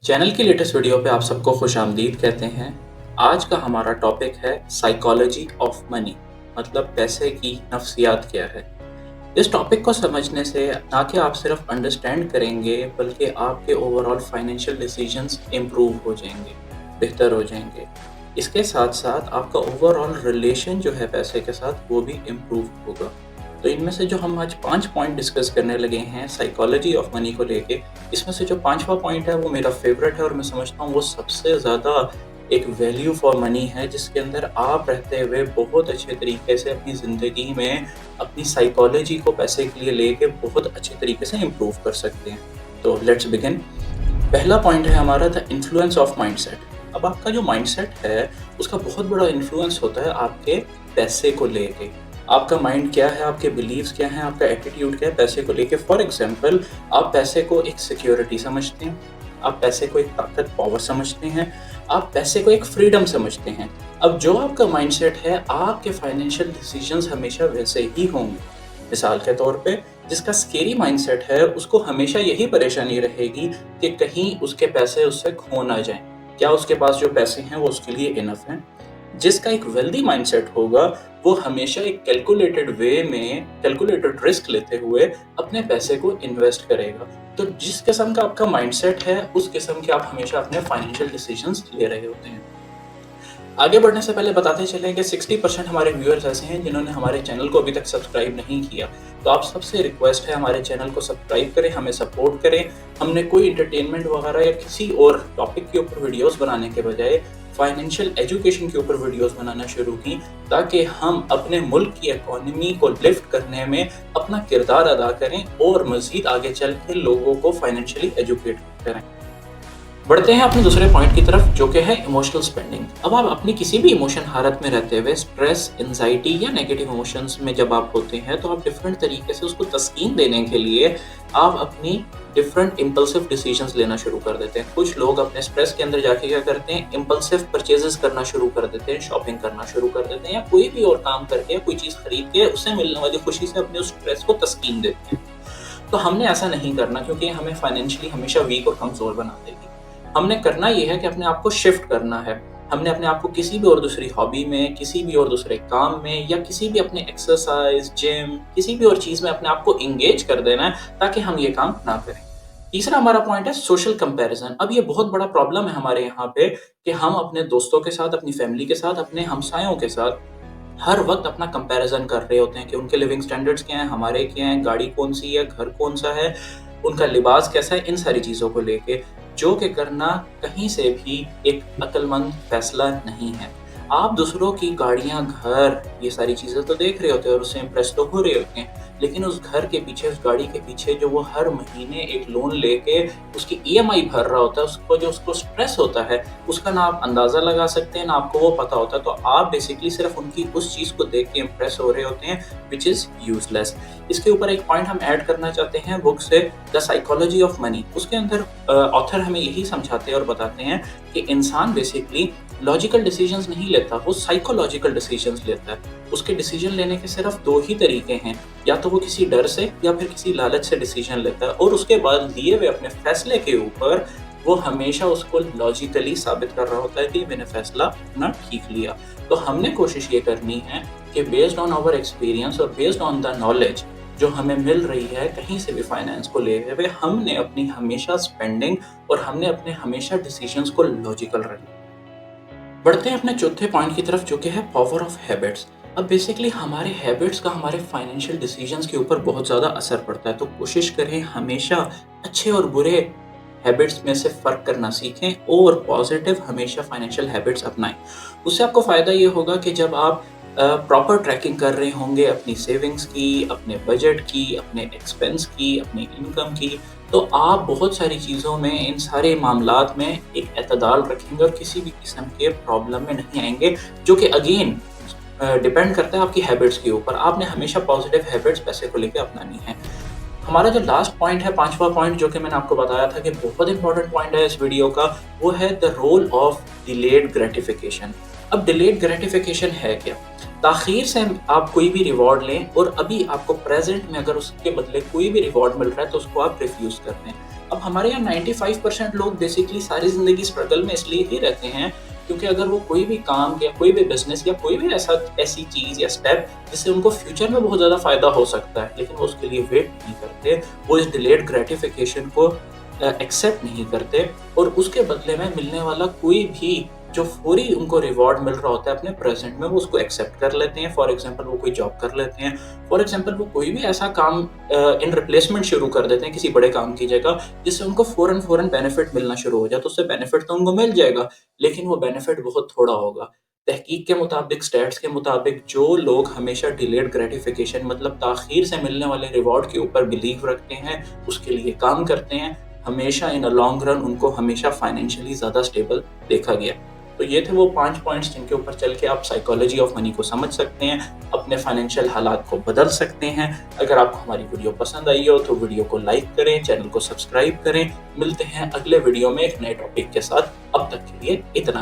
Channel की latest video पे आप सबको खुश आमदीद कहते हैं। आज का हमारा टॉपिक है साइकोलॉजी ऑफ मनी, मतलब पैसे की नफ्सियात क्या है। इस टॉपिक को समझने से ना कि आप सिर्फ अंडरस्टैंड करेंगे बल्कि आपके ओवरऑल फाइनेंशियल डिसीजंस इम्प्रूव हो जाएंगे, बेहतर हो जाएंगे। इसके साथ साथ आपका ओवरऑल रिलेशन जो है पैसे के साथ वो भी इम्प्रूव होगा। तो इनमें से जो हम आज 5 पॉइंट डिस्कस करने लगे हैं साइकोलॉजी ऑफ मनी को लेके, इसमें से जो 5वां पॉइंट है वो मेरा फेवरेट है और मैं समझता हूँ वो सबसे ज़्यादा एक वैल्यू फॉर मनी है, जिसके अंदर आप रहते हुए बहुत अच्छे तरीके से अपनी ज़िंदगी में अपनी साइकोलॉजी को पैसे के लिए लेके बहुत अच्छे तरीके से इम्प्रूव कर सकते हैं। तो लेट्स बिगिन। पहला पॉइंट है हमारा द इन्फ्लुएंस ऑफ माइंडसेट। अब आपका जो माइंडसेट है उसका बहुत बड़ा इन्फ्लुएंस होता है आपके पैसे को लेके। आपका माइंड क्या है, आपके बिलीव्स क्या हैं, आपका एटीट्यूड क्या है पैसे को लेके। फॉर एग्जांपल, आप पैसे को एक सिक्योरिटी समझते हैं, आप पैसे को एक ताकत पावर समझते हैं, आप पैसे को एक फ्रीडम समझते हैं। अब जो आपका माइंडसेट है, आपके फाइनेंशियल डिसीजंस हमेशा वैसे ही होंगे। मिसाल के तौर पे, जिसका स्केरी माइंडसेट है उसको हमेशा यही परेशानी रहेगी कि कहीं उसके पैसे उससे खो ना जाएं, क्या उसके पास जो पैसे हैं वो उसके लिए इनफ हैं। जिसका एक वेल्दी माइंडसेट होगा वो हमेशा एक कैलकुलेटेड वे में कैलकुलेटेड रिस्क लेते हुए अपने पैसे को इन्वेस्ट करेगा। तो जिस किस्म का आपका माइंडसेट है उस किस्म के आप हमेशा अपने फाइनेंशियल डिसीजंस ले रहे होते हैं। आगे बढ़ने से पहले बताते चलें कि 60% हमारे व्यूअर्स ऐसे हैं जिन्होंने हमारे चैनल को अभी तक सब्सक्राइब नहीं किया। तो आप सबसे रिक्वेस्ट है हमारे चैनल को सब्सक्राइब करें, हमें सपोर्ट करें। हमने कोई एंटरटेनमेंट वगैरह या किसी और टॉपिक के ऊपर वीडियोस बनाने के बजाय फाइनेंशियल एजुकेशन के ऊपर वीडियोस बनाना शुरू की, ताकि हम अपने मुल्क की इकोनॉमी को लिफ्ट करने में अपना किरदार अदा करें और मज़ीद आगे चल के लोगों को फाइनेंशियली एजुकेट करें। बढ़ते हैं अपने दूसरे पॉइंट की तरफ, जो कि है इमोशनल स्पेंडिंग। अब आप अपनी किसी भी इमोशन हालत में रहते हुए स्ट्रेस, एंजाइटी या नेगेटिव इमोशंस में जब आप होते हैं तो आप डिफरेंट तरीके से उसको तस्कीन देने के लिए आप अपनी डिफरेंट इम्पल्सिव डिसीजंस लेना शुरू कर देते हैं। कुछ लोग अपने स्ट्रेस के अंदर जाके क्या करते हैं, इम्पल्सिव परचेजेस करना शुरू कर देते हैं, शॉपिंग करना शुरू कर देते हैं, या कोई भी और काम करके कोई चीज़ खरीद के उससे मिलने वाली खुशी से अपने उस स्ट्रेस को तस्कीन देते हैं। तो हमने ऐसा नहीं करना, क्योंकि हमें फाइनेंशियली हमेशा वीक और कमज़ोर बना देगी। हमने करना ये है कि अपने आप को शिफ्ट करना है। हमने अपने आप को किसी भी और दूसरी हॉबी में, किसी भी और दूसरे काम में, या किसी भी अपने एक्सरसाइज, जिम, किसी भी और चीज़ में अपने आप को इंगेज कर देना है, ताकि हम ये काम ना करें। तीसरा हमारा पॉइंट है सोशल कंपैरिजन। अब ये बहुत बड़ा प्रॉब्लम है हमारे यहाँ पे कि हम अपने दोस्तों के साथ, अपनी फैमिली के साथ, अपने हमसायों के साथ हर वक्त अपना कंपैरिजन कर रहे होते हैं कि उनके लिविंग स्टैंडर्ड्स क्या हैं, हमारे क्या हैं, गाड़ी कौन सी है, घर कौन सा है, उनका लिबास कैसा है, इन सारी चीज़ों को लेके, जो कि करना कहीं से भी एक अक्लमंद फैसला नहीं है। आप दूसरों की गाड़ियाँ, घर, ये सारी चीज़ें तो देख रहे होते हैं और उससे इम्प्रेस तो हो रहे होते हैं, लेकिन उस घर के पीछे, उस गाड़ी के पीछे जो वो हर महीने एक लोन लेके उसकी ईएमआई भर रहा होता है, उसको जो उसको स्ट्रेस होता है, उसका ना आप अंदाज़ा लगा सकते हैं, ना आपको वो पता होता है। तो आप बेसिकली सिर्फ उनकी उस चीज़ को देख के इम्प्रेस हो रहे होते हैं, विच इज़ यूजलेस। इसके ऊपर एक पॉइंट हम ऐड करना चाहते हैं बुक से, द साइकोलॉजी ऑफ मनी। उसके अंदर ऑथर हमें यही समझाते हैं और बताते हैं कि इंसान बेसिकली लॉजिकल डिसीजंस नहीं लेता, वो साइकोलॉजिकल डिसीजंस लेता है। उसके डिसीजन लेने के सिर्फ 2 ही तरीके हैं, या तो वो किसी डर से या फिर किसी लालच से डिसीजन लेता है, और उसके बाद लिए हुए अपने फैसले के ऊपर वो हमेशा उसको लॉजिकली साबित कर रहा होता है कि मैंने फैसला अपना ठीक लिया। तो हमने कोशिश ये करनी है कि बेस्ड ऑन आवर एक्सपीरियंस और बेस्ड ऑन द नॉलेज जो हमें मिल रही है कहीं से भी फाइनेंस को लेते हुए, हमने अपनी हमेशा स्पेंडिंग और हमने अपने हमेशा डिसीजंस को लॉजिकल रखना। बढ़ते हैं अपने चौथे पॉइंट की तरफ, जो कि है पावर ऑफ हैबिट्स। अब बेसिकली हमारे हैबिट्स का हमारे फाइनेंशियल डिसीजंस के ऊपर बहुत ज़्यादा असर पड़ता है। तो कोशिश करें हमेशा अच्छे और बुरे हैबिट्स में से फ़र्क करना सीखें और पॉजिटिव हमेशा फाइनेंशियल हैबिट्स अपनाएं। उससे आपको फ़ायदा ये होगा कि जब आप प्रॉपर ट्रैकिंग कर रहे होंगे अपनी सेविंग्स की, अपने बजट की, अपने एक्सपेंस की, अपनी इनकम की, तो आप बहुत सारी चीज़ों में, इन सारे मामलात में एक एतदाल रखेंगे और किसी भी किस्म के प्रॉब्लम में नहीं आएंगे, जो कि अगेन डिपेंड करता है आपकी हैबिट्स के ऊपर। आपने हमेशा पॉजिटिव हैबिट्स पैसे को लेकर अपनानी है। हमारा जो लास्ट पॉइंट है, 5वां पॉइंट, जो कि मैंने आपको बताया था कि बहुत इंपॉर्टेंट पॉइंट है इस वीडियो का, वो है the role of delayed gratification. अब डिलेड ग्रेटिफिकेशन है क्या? ताख़ीर से आप कोई भी रिवॉर्ड लें और अभी आपको प्रेजेंट में अगर उसके बदले कोई भी रिवॉर्ड मिल रहा है तो उसको आप रिफ्यूज़ कर दें। اب ہمارے یہاں 95% لوگ بیسکلی ساری زندگی اسٹرگل میں اس لیے ہی رہتے ہیں کیونکہ اگر وہ کوئی بھی کام یا کوئی بھی بزنس یا کوئی بھی ایسی چیز یا اسٹیپ جس سے ان کو فیوچر میں بہت زیادہ فائدہ ہو سکتا ہے لیکن وہ اس کے لیے ویٹ نہیں کرتے، وہ اس ڈیلیڈ گریٹیفیکیشن کو ایکسیپٹ نہیں کرتے، اور اس کے بدلے میں ملنے والا کوئی بھی جو فوری ان کو ریوارڈ مل رہا ہوتا ہے اپنے پریزنٹ میں، وہ اس کو ایکسیپٹ کر لیتے ہیں۔ فار ایگزامپل وہ کوئی جاب کر لیتے ہیں، فار ایگزامپل وہ کوئی بھی ایسا کام ان ریپلیسمنٹ شروع کر دیتے ہیں کسی بڑے کام کی جگہ، جس سے ان کو فوراً بینیفٹ ملنا شروع ہو جائے، تو اس سے بینیفٹ تو ان کو مل جائے گا لیکن وہ بینیفٹ بہت تھوڑا ہوگا۔ تحقیق کے مطابق، اسٹیٹس کے مطابق، جو لوگ ہمیشہ ڈیلیڈ گریٹیفیکیشن مطلب تاخیر سے ملنے والے ریوارڈ کے اوپر بلیو رکھتے ہیں، اس کے لیے کام کرتے ہیں، ہمیشہ ان لانگ رن ان کو ہمیشہ فائنینشلی زیادہ اسٹیبل دیکھا گیا۔ تو یہ تھے وہ 5 پوائنٹس جن کے اوپر چل کے آپ سائیکالوجی آف منی کو سمجھ سکتے ہیں، اپنے فائنینشیل حالات کو بدل سکتے ہیں۔ اگر آپ کو ہماری ویڈیو پسند آئی ہو تو ویڈیو کو لائک کریں، چینل کو سبسکرائب کریں۔ ملتے ہیں اگلے ویڈیو میں ایک نئے ٹاپک کے ساتھ، اب تک کے لیے اتنا۔